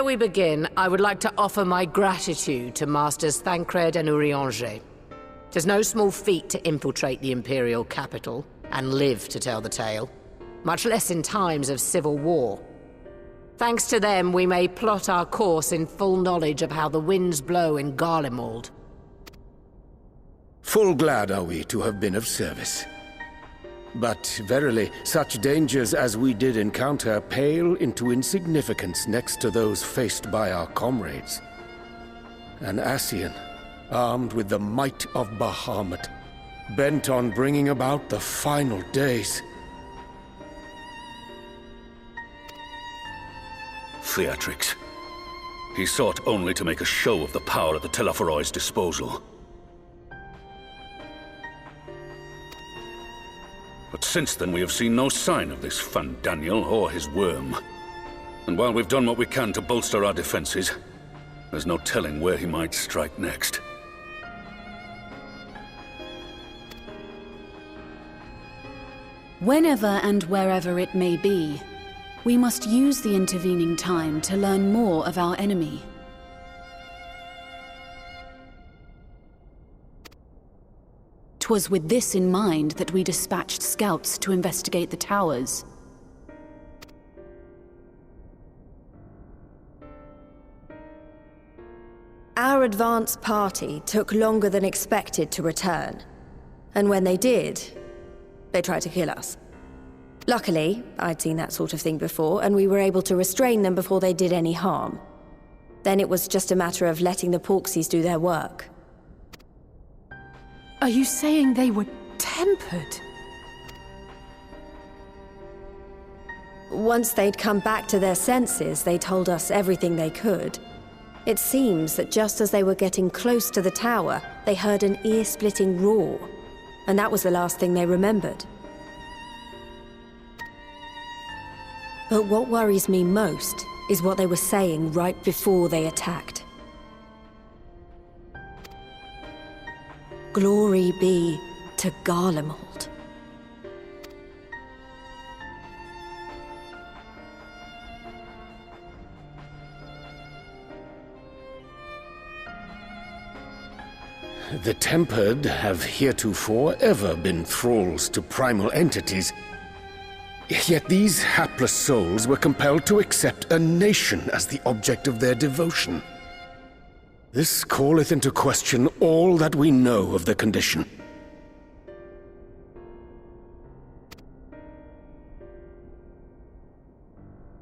Ere we begin, I would like to offer my gratitude to Masters Thancred and Urianger. Tis no small feat to infiltrate the Imperial capital and live to tell the tale, much less in times of civil war. Thanks to them, we may plot our course in full knowledge of how the winds blow in Garlemald. Full glad are we to have been of service. But verily, such dangers as we did encounter pale into insignificance next to those faced by our comrades. An Ascian, armed with the might of Bahamut, bent on bringing about the final days. Theatrics. He sought only to make a show of the power at the Telophoroid's disposal. But since then we have seen no sign of this Fandaniel or his worm. And while we've done what we can to bolster our defenses, there's no telling where he might strike next. Whenever and wherever it may be, we must use the intervening time to learn more of our enemy. Twas with this in mind that we dispatched scouts to investigate the towers. Our advance party took longer than expected to return. And when they did, they tried to kill us. Luckily, I'd seen that sort of thing before, and we were able to restrain them before they did any harm. Then it was just a matter of letting the Porksies do their work. Are you saying they were tempered? Once they'd come back to their senses, they told us everything they could. It seems that just as they were getting close to the tower, they heard an ear-splitting roar. And that was the last thing they remembered. But what worries me most is what they were saying right before they attacked. Glory be to Garlemald. The Tempered have heretofore ever been thralls to primal entities. Yet these hapless souls were compelled to accept a nation as the object of their devotion. This calleth into question all that we know of the condition.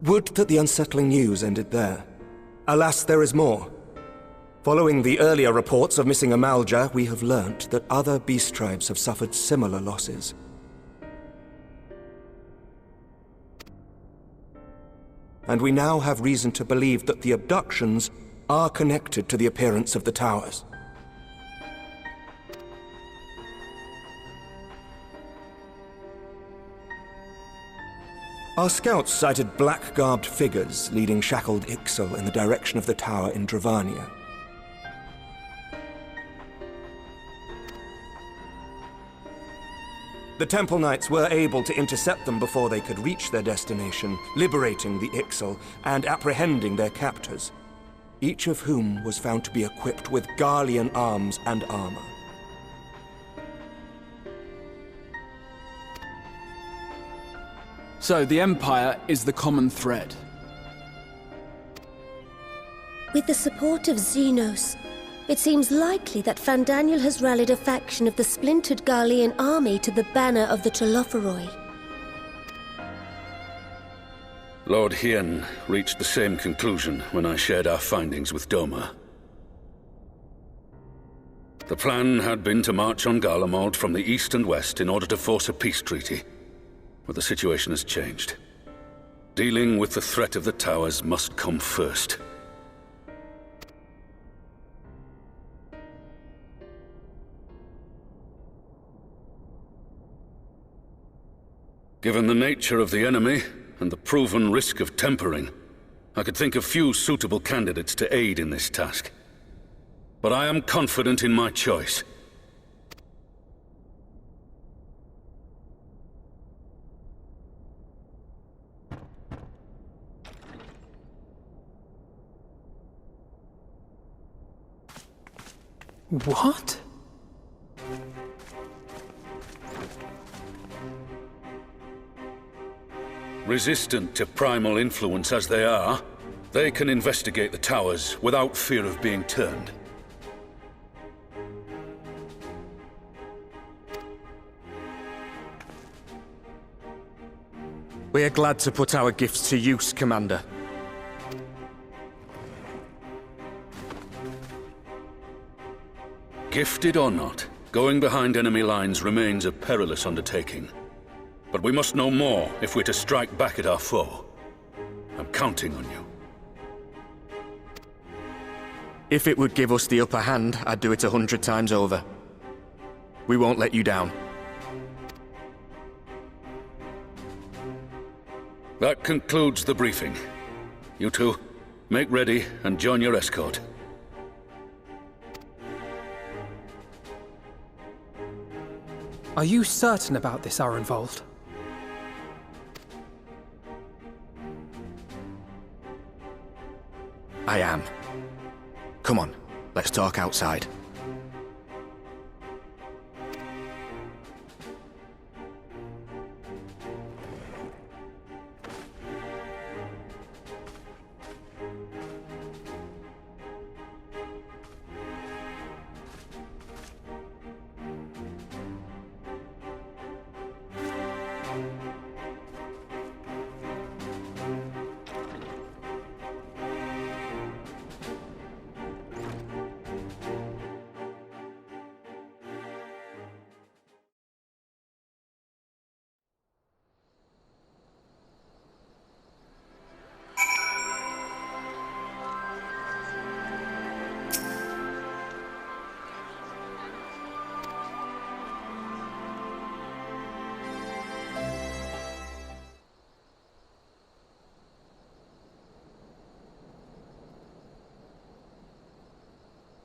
Would that the unsettling news ended there. Alas, there is more. Following the earlier reports of missing Amalja, we have learnt that other beast tribes have suffered similar losses. And we now have reason to believe that the abductions are connected to the appearance of the towers. Our scouts sighted black-garbed figures leading shackled Ixal in the direction of the tower in Dravania. The Temple Knights were able to intercept them before they could reach their destination, liberating the Ixal and apprehending their captors, each of whom was found to be equipped with Garlean arms and armor. So the Empire is the common thread. With the support of Xenos, it seems likely that Fandaniel has rallied a faction of the splintered Garlean army to the banner of the Telophoroi. Lord Hien reached the same conclusion when I shared our findings with Doma. The plan had been to march on Garlemald from the east and west in order to force a peace treaty. But the situation has changed. Dealing with the threat of the towers must come first. Given the nature of the enemy and the proven risk of tempering, I could think of few suitable candidates to aid in this task. But I am confident in my choice. What? Resistant to primal influence as they are, they can investigate the towers without fear of being turned. We're glad to put our gifts to use, Commander. Gifted or not, going behind enemy lines remains a perilous undertaking. But we must know more if we're to strike back at our foe. I'm counting on you. If it would give us the upper hand, I'd do it 100 times over. We won't let you down. That concludes the briefing. You two, make ready and join your escort. Are you certain about this, Arenvold? I am. Come on, let's talk outside.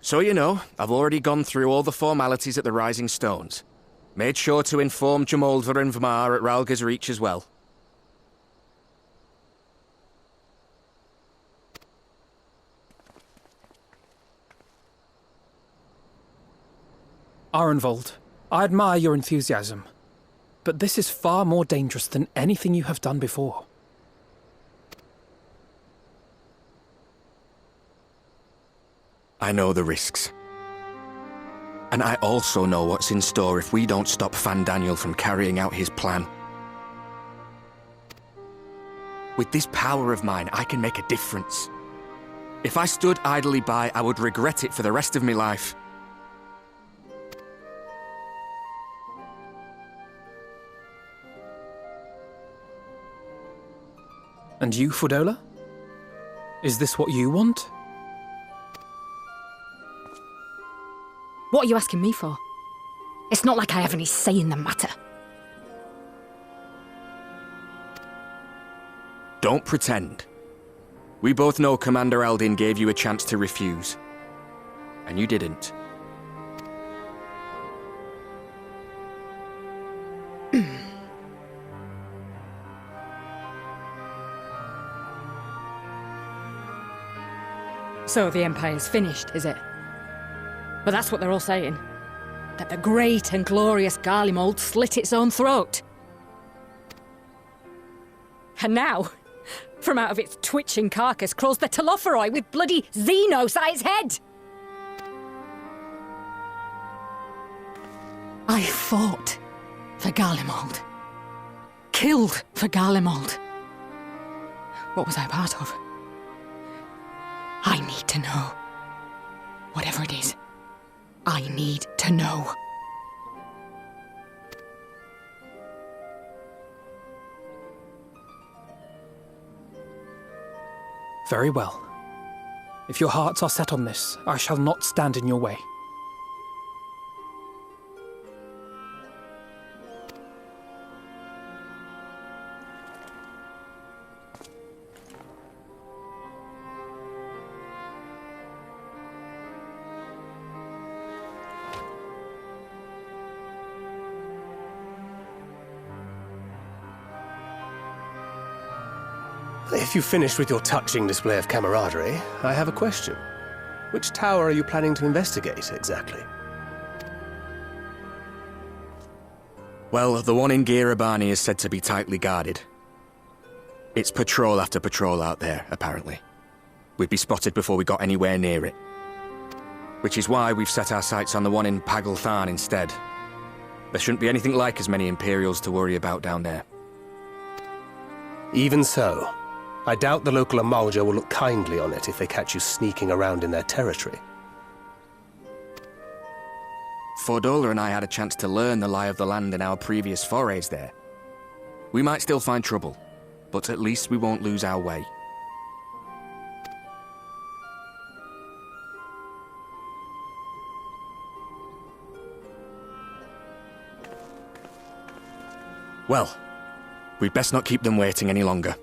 So you know, I've already gone through all the formalities at the Rising Stones. Made sure to inform Jamoldva and Vmar at Ralga's Reach as well. Arenvold, I admire your enthusiasm, but this is far more dangerous than anything you have done before. I know the risks. And I also know what's in store if we don't stop Fandaniel from carrying out his plan. With this power of mine, I can make a difference. If I stood idly by, I would regret it for the rest of my life. And you, Fudola? Is this what you want? What are you asking me for? It's not like I have any say in the matter. Don't pretend. We both know Commander Eldin gave you a chance to refuse. And you didn't. So the Empire's finished, is it? But that's what they're all saying. That the great and glorious Garlemald slit its own throat. And now, from out of its twitching carcass crawls the Telophoroi with bloody Xenos at its head! I fought for Garlemald. Killed for Garlemald. What was I a part of? I need to know. Whatever it is, I need to know. Very well. If your hearts are set on this, I shall not stand in your way. If you've finished with your touching display of camaraderie, I have a question. Which tower are you planning to investigate, exactly? Well, the one in Girabani is said to be tightly guarded. It's patrol after patrol out there, apparently. We'd be spotted before we got anywhere near it. Which is why we've set our sights on the one in Pagalthan instead. There shouldn't be anything like as many Imperials to worry about down there. Even so, I doubt the local Amalja will look kindly on it if they catch you sneaking around in their territory. Fordola and I had a chance to learn the lie of the land in our previous forays there. We might still find trouble, but at least we won't lose our way. Well, we'd best not keep them waiting any longer.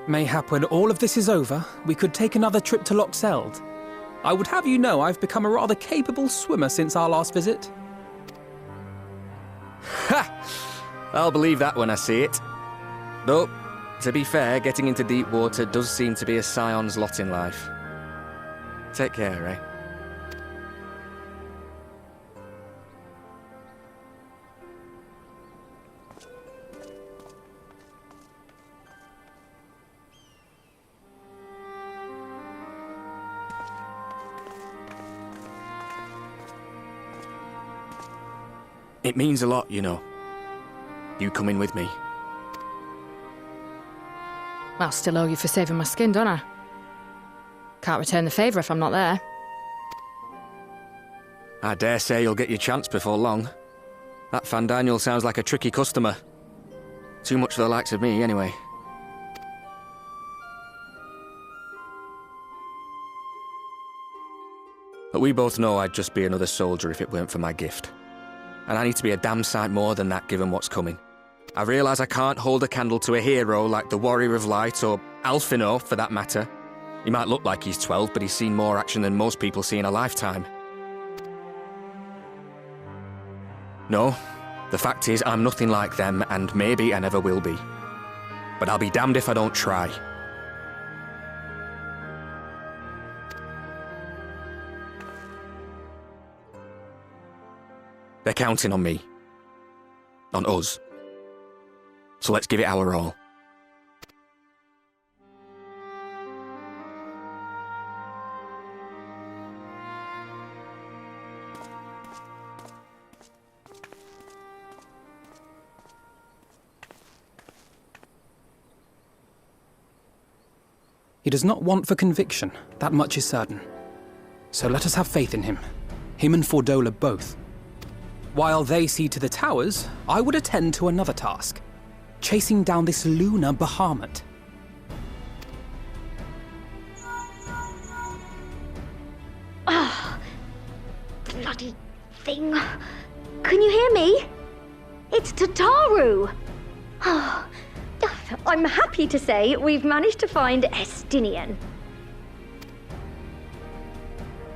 Mayhap when all of this is over, we could take another trip to Loxeld. I would have you know I've become a rather capable swimmer since our last visit. Ha! I'll believe that when I see it. Though, to be fair, getting into deep water does seem to be a scion's lot in life. Take care, eh? It means a lot, you know. You coming with me. I'll still owe you for saving my skin, don't I? Can't return the favour if I'm not there. I dare say you'll get your chance before long. That Fandaniel sounds like a tricky customer. Too much for the likes of me, anyway. But we both know I'd just be another soldier if it weren't for my gift. And I need to be a damn sight more than that given what's coming. I realise I can't hold a candle to a hero like the Warrior of Light or Alphino, for that matter. He might look like he's 12, but he's seen more action than most people see in a lifetime. No, the fact is I'm nothing like them, and maybe I never will be. But I'll be damned if I don't try. They're counting on me. On us. So let's give it our all. He does not want for conviction, that much is certain. So let us have faith in him. Him and Fordola both. While they see to the towers, I would attend to another task. Chasing down this lunar Bahamut. Ah, bloody thing. Can you hear me? It's Tataru. I'm happy to say we've managed to find Estinian.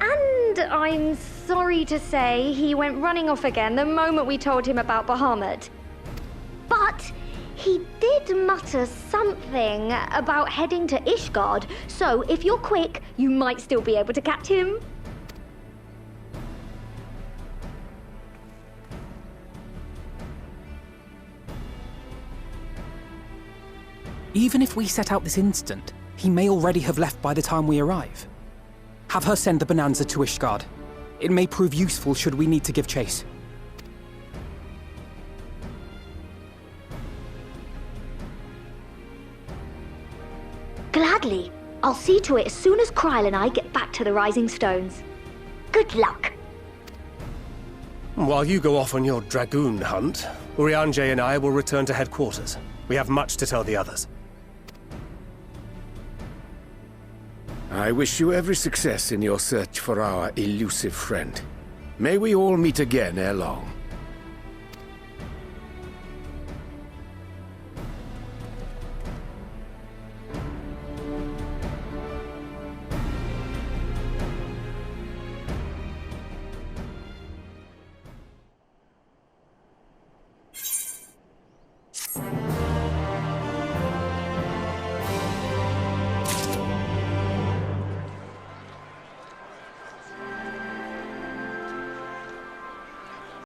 And I'm sorry to say he went running off again the moment we told him about Bahamut. But he did mutter something about heading to Ishgard, so if you're quick, you might still be able to catch him. Even if we set out this instant, he may already have left by the time we arrive. Have her send the Bonanza to Ishgard. It may prove useful should we need to give chase. Gladly. I'll see to it as soon as Kryl and I get back to the Rising Stones. Good luck. While you go off on your dragoon hunt, Urianger and I will return to headquarters. We have much to tell the others. I wish you every success in your search for our elusive friend. May we all meet again ere long.